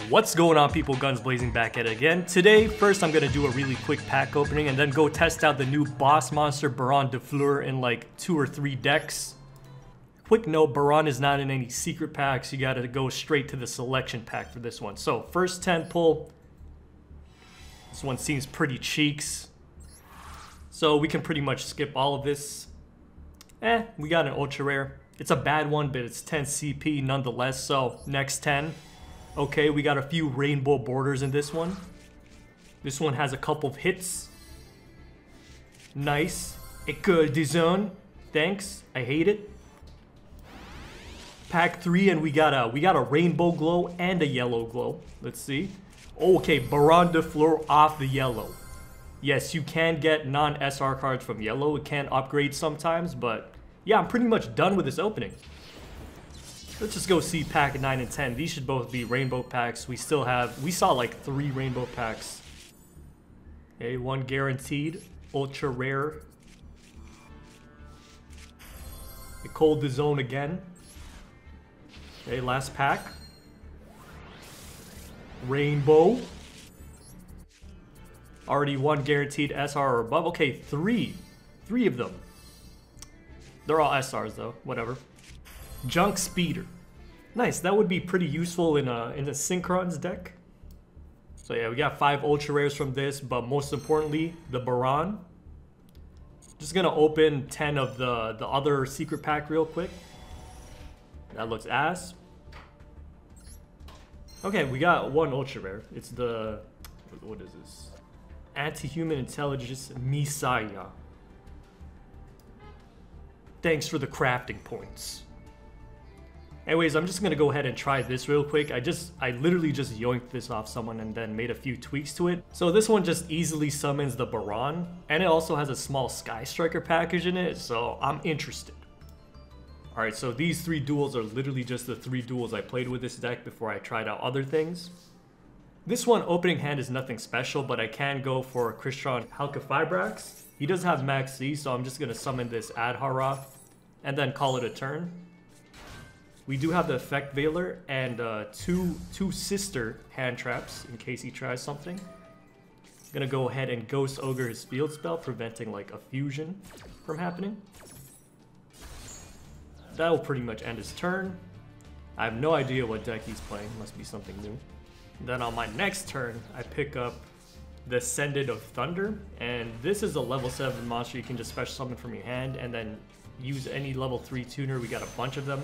What's going on, people? Guns Blazing back at it again. Today, first I'm gonna do a really quick pack opening and then go test out the new boss monster Baronne de Fleur in like 2 or 3 decks. Quick note, Baronne is not in any secret packs. You gotta go straight to the selection pack for this one. So first 10 pull. This one seems pretty cheeks. So we can pretty much skip all of this. We got an ultra rare. It's a bad one, but it's 10 CP nonetheless. So next 10. Okay, we got a few rainbow borders in this one. This one has a couple of hits. Nice. École de zone. Thanks. I hate it. Pack 3, and we got a rainbow glow and a yellow glow. Let's see. Okay, Baronne de Fleur off the yellow. Yes, you can get non-SR cards from yellow. It can upgrade sometimes, but yeah, I'm pretty much done with this opening. Let's just go see pack 9 and 10. These should both be rainbow packs. We saw like 3 rainbow packs. Okay, 1 guaranteed, ultra rare. École de zone again. Okay, last pack. Rainbow. Already 1 guaranteed SR or above. Okay, 3 of them. They're all SRs though, whatever. Junk Speeder. Nice, that would be pretty useful in a Synchrons deck. So yeah, we got 5 ultra rares from this, but most importantly, the Baronne. Just gonna open 10 of the other secret pack real quick. That looks ass. Okay, we got 1 ultra rare. It's the, what is this? Anti-human intelligence Messiah. Thanks for the crafting points. Anyways, I'm just gonna go ahead and try this real quick. I literally just yoinked this off someone and then made a few tweaks to it. So this one just easily summons the Baronne, and it also has a small Sky Striker package in it, so I'm interested. Alright, so these 3 duels are literally just the 3 duels I played with this deck before I tried out other things. This one, opening hand, is nothing special, but I can go for Christian Halkafibrax. He does have max C, so I'm just gonna summon this Adhara and then call it a turn. We do have the Effect Veiler and two sister hand traps in case he tries something. I'm gonna go ahead and Ghost Ogre his field spell, preventing like a fusion from happening. That will pretty much end his turn. I have no idea what deck he's playing, must be something new. Then on my next turn, I pick up the Ascendant of Thunder, and this is a level 7 monster you can just special summon from your hand and then use any level 3 tuner. We got a bunch of them.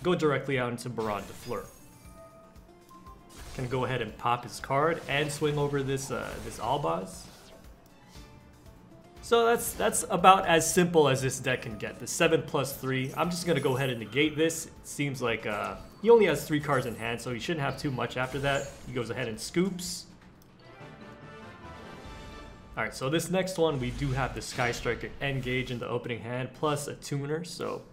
Go directly out into Baronne de Fleur. Can go ahead and pop his card and swing over this Albaz. So that's about as simple as this deck can get. The 7+3. I'm just gonna go ahead and negate this. It seems like he only has 3 cards in hand, so he shouldn't have too much after that. He goes ahead and scoops. Alright, so this next one, we do have the Sky Striker Engage in the opening hand, plus a tuner, so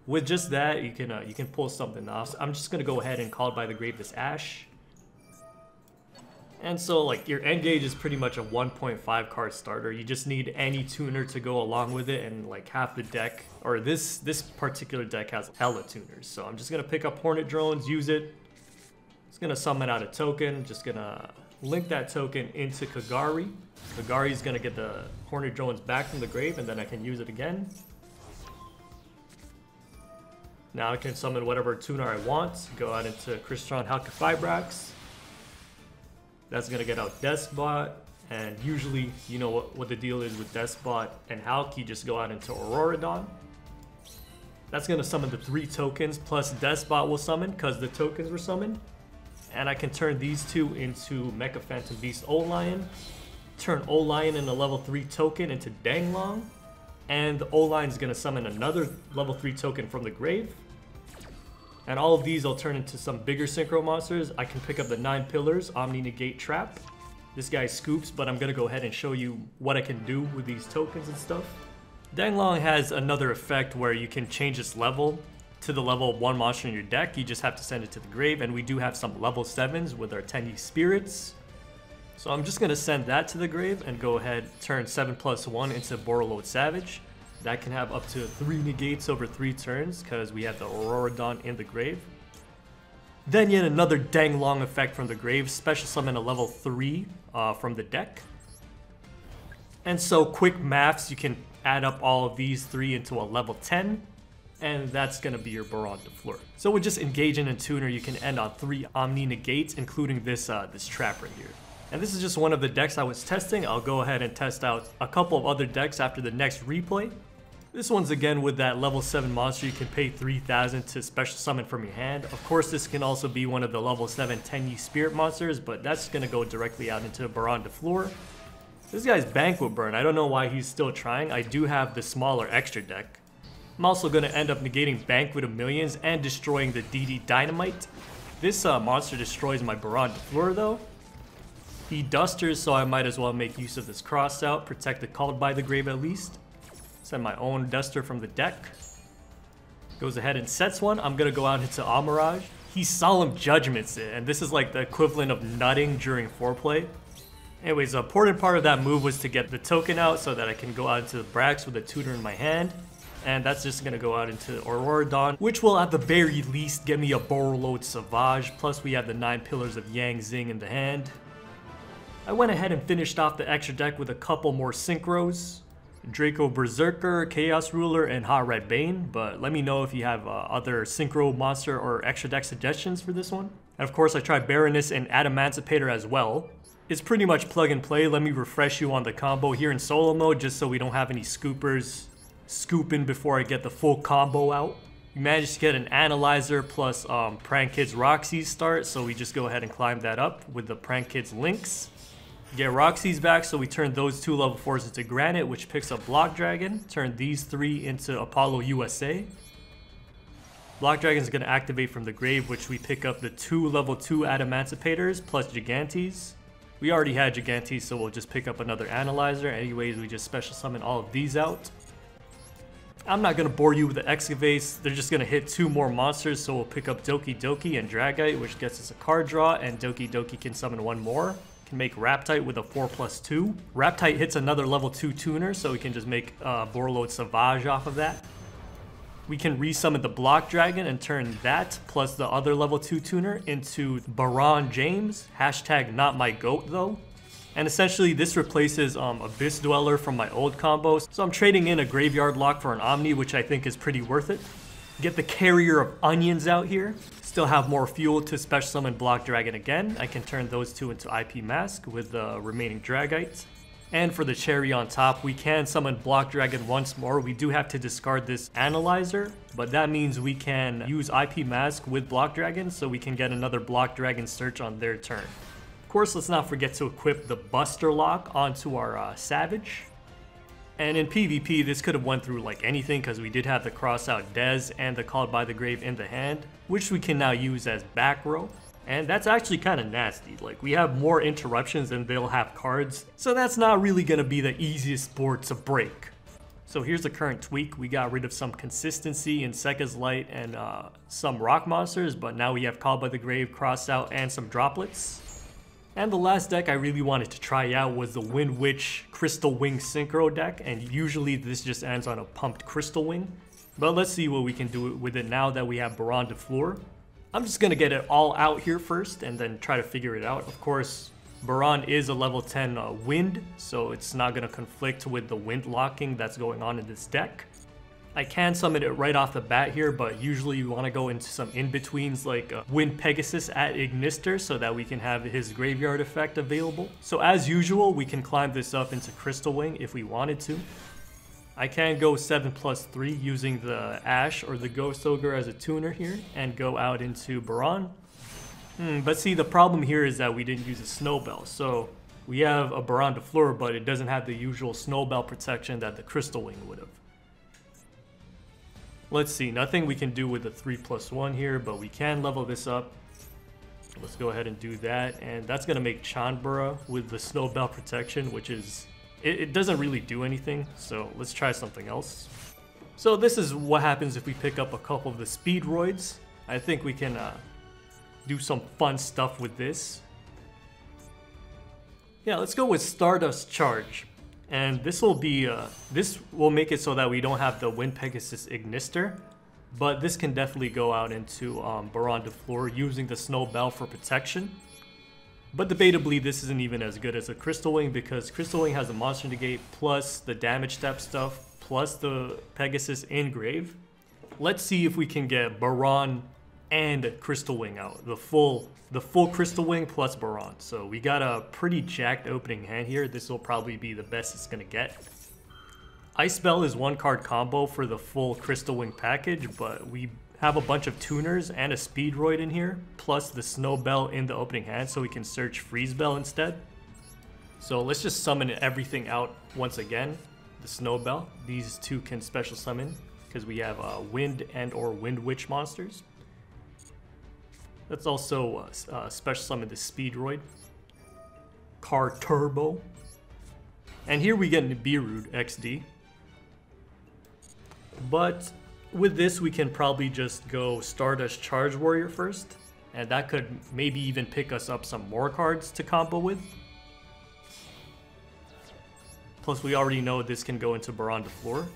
with just that, you can pull something off. So I'm just gonna go ahead and call by the grave this Ash. And so like your Engage is pretty much a 1.5 card starter. You just need any tuner to go along with it, and like half the deck, or this particular deck has hella tuners. So I'm just gonna pick up Hornet Drones, use it. It's gonna summon out a token, just gonna link that token into Kagari. Kagari's gonna get the Hornet Drones back from the grave, and then I can use it again. Now I can summon whatever tuner I want, go out into Christian Halkafibrax. That's gonna get out Despot, and usually, you know what the deal is with Despot and Halk, you just go out into Auroradon. That's gonna summon the 3 tokens, plus Despot will summon, because the tokens were summoned. And I can turn these 2 into Mecha Phantom Beast Olion, turn Olion in a level 3 token into Danglong, and the Olion is gonna summon another level 3 token from the grave. And all of these I'll turn into some bigger synchro monsters. I can pick up the 9 pillars, Omni Negate Trap. This guy scoops, but I'm gonna go ahead and show you what I can do with these tokens and stuff. Danglong has another effect where you can change its level to the level of 1 monster in your deck. You just have to send it to the grave, and we do have some level 7s with our Tenyi Spirits. So I'm just gonna send that to the grave and go ahead, turn 7+1 into Borreload Savage. That can have up to 3 negates over 3 turns because we have the Auroradon in the grave. Then yet another dang long effect from the grave, special summon a level 3 from the deck. And so quick maths, you can add up all of these 3 into a level 10. And that's going to be your Baronne de Fleur. So with just engaging in tuner, you can end on 3 Omni negates, including this trap right here. And this is just one of the decks I was testing. I'll go ahead and test out a couple of other decks after the next replay. This one's again with that level 7 monster. You can pay 3,000 to special summon from your hand. Of course, this can also be one of the level 7 10-yi spirit monsters, but that's going to go directly out into Baronne de Fleur. This guy's Banquet Burn. I don't know why he's still trying. I do have the smaller extra deck. I'm also going to end up negating Banquet of Millions and destroying the DD Dynamite. This monster destroys my Baronne de Fleur though. He dusters, so I might as well make use of this cross out, protect the Called by the Grave at least. Send my own duster from the deck. Goes ahead and sets one. I'm going to go out into Amirage. He Solemn Judgments it, and this is like the equivalent of nutting during foreplay. Anyways, the important part of that move was to get the token out so that I can go out into the Brax with a tutor in my hand. And that's just going to go out into Aurora Dawn, which will at the very least get me a Borreload Sauvage, plus we have the 9 Pillars of Yang Zing in the hand. I went ahead and finished off the extra deck with a couple more synchros. Draco Berserker, Chaos Ruler, and Hot Red Bane, but let me know if you have other synchro monster or extra deck suggestions for this one. And of course I tried Baroness and Adamancipator as well. It's pretty much plug and play. Let me refresh you on the combo here in solo mode just so we don't have any scoopers scooping before I get the full combo out. We managed to get an Analyzer plus Prank Kids Roxy's start, so we just go ahead and climb that up with the Prank Kids links. Get Roxy's back, so we turn those 2 level 4s into Granite, which picks up Block Dragon. Turn these 3 into Apollo USA. Block Dragon is going to activate from the grave, which we pick up the 2 level 2 Adamancipators plus Gigantes. We already had Gigantes, so we'll just pick up another Analyzer. Anyways, we just special summon all of these out. I'm not going to bore you with the Excavates. They're just going to hit 2 more monsters, so we'll pick up Doki Doki and Dragite, which gets us a card draw, and Doki Doki can summon 1 more. Can make Raptite with a 4+2. Raptite hits another level 2 tuner, so we can just make Borreload Sauvage off of that. We can resummon the Block Dragon and turn that plus the other level 2 tuner into Baronne James. Hashtag not my goat though. And essentially this replaces Abyss Dweller from my old combos. So I'm trading in a Graveyard Lock for an Omni, which I think is pretty worth it. Get the Carrier of Onions out here. Still have more fuel to special summon Block Dragon again. I can turn those 2 into IP Mask with the remaining Dragites. And for the cherry on top, we can summon Block Dragon once more. We do have to discard this Analyzer, but that means we can use IP Mask with Block Dragon, so we can get another Block Dragon search on their turn. Of course, let's not forget to equip the Buster Lock onto our Savage. And in PvP, this could have went through like anything because we did have the cross out Dez and the Called by the Grave in the hand, which we can now use as back row. And that's actually kind of nasty. Like, we have more interruptions than they'll have cards, so that's not really going to be the easiest board to break. So here's the current tweak. We got rid of some consistency in Sekka's Light and some rock monsters, but now we have Called by the Grave, cross out, and some droplets. And the last deck I really wanted to try out was the Wind Witch Crystal Wing Synchro deck, and usually this just ends on a pumped Crystal Wing. But let's see what we can do with it now that we have Baronne de Fleur. I'm just going to get it all out here first and then try to figure it out. Of course, Baronne is a level 10 wind, so it's not going to conflict with the wind locking that's going on in this deck. I can summon it right off the bat here, but usually you want to go into some in-betweens like Wind Pegasus at Ignister so that we can have his graveyard effect available. So as usual, we can climb this up into Crystal Wing if we wanted to. I can go 7+3 using the Ash or the Ghost Ogre as a tuner here and go out into Baronne. But see, the problem here is that we didn't use a Snowbell. So we have a Baronne de Fleur, but it doesn't have the usual Snowbell protection that the Crystal Wing would have. Let's see, nothing we can do with the 3+1 here, but we can level this up. Let's go ahead and do that, and that's going to make Chanbara with the Snowbell protection, which is... It doesn't really do anything, so let's try something else. So this is what happens if we pick up a couple of the Speedroids. I think we can do some fun stuff with this. Yeah, let's go with Stardust Charge. And this will be, this will make it so that we don't have the Wind Pegasus Ignister. But this can definitely go out into Baronne de Fleur using the Snow Bell for protection. But debatably, this isn't even as good as a Crystal Wing because Crystal Wing has a monster negate plus the damage step stuff plus the Pegasus engrave. Let's see if we can get Baronne and Crystal Wing out. The full Crystal Wing plus Baronne. So we got a pretty jacked opening hand here. This will probably be the best it's gonna get. Ice Bell is 1-card combo for the full Crystal Wing package, but we have a bunch of tuners and a Speedroid in here, plus the Snow Bell in the opening hand, so we can search Freeze Bell instead. So let's just summon everything out once again. The Snow Bell, these two can special summon because we have Wind and or Wind Witch monsters. Let's also special summon the Speedroid, Car Turbo, and here we get Nibiru XD. But with this, we can probably just go Stardust Charge Warrior first, and that could maybe even pick us up some more cards to combo with. Plus, we already know this can go into Baronne de Fleur.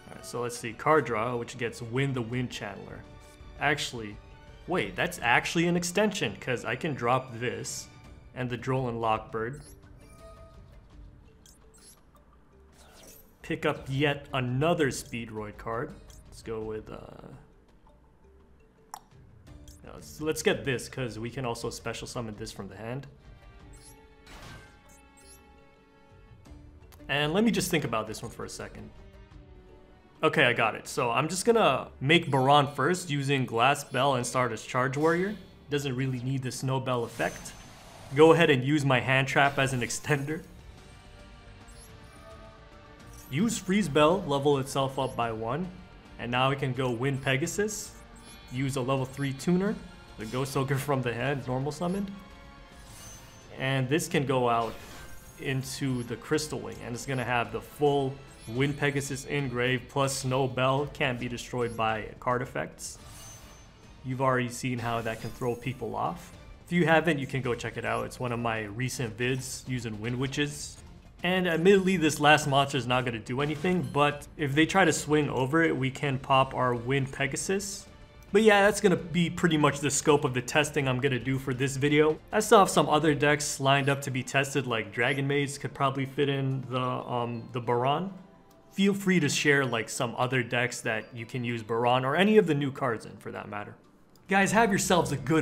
Alright, so let's see, card draw, which gets Win the Wind Channeler. Actually, wait, that's actually an extension, because I can drop this, and the Droll Lockbird. Pick up yet another Speedroid card. Let's go with let's get this because we can also special summon this from the hand. And let me just think about this one for a second. Okay, I got it. So I'm just gonna make Baronne first using Glass Bell and Stardust Charge Warrior. Doesn't really need the Snow Bell effect. Go ahead and use my hand trap as an extender. Use Freeze Bell, level itself up by 1. And now we can go Win Pegasus. Use a level 3 tuner. The Ghost Ogre from the hand, normal summoned. And this can go out into the Crystal Wing. And it's going to have the full Win Pegasus engrave plus Snow Bell. Can't be destroyed by card effects. You've already seen how that can throw people off. If you haven't, you can go check it out. It's one of my recent vids using Wind Witches. And admittedly, this last monster is not going to do anything, but if they try to swing over it, we can pop our Wind Pegasus. But yeah, that's going to be pretty much the scope of the testing I'm going to do for this video. I still have some other decks lined up to be tested, like Dragon Maids could probably fit in the Baronne. Feel free to share like some other decks that you can use Baronne or any of the new cards in for that matter. Guys, have yourselves a good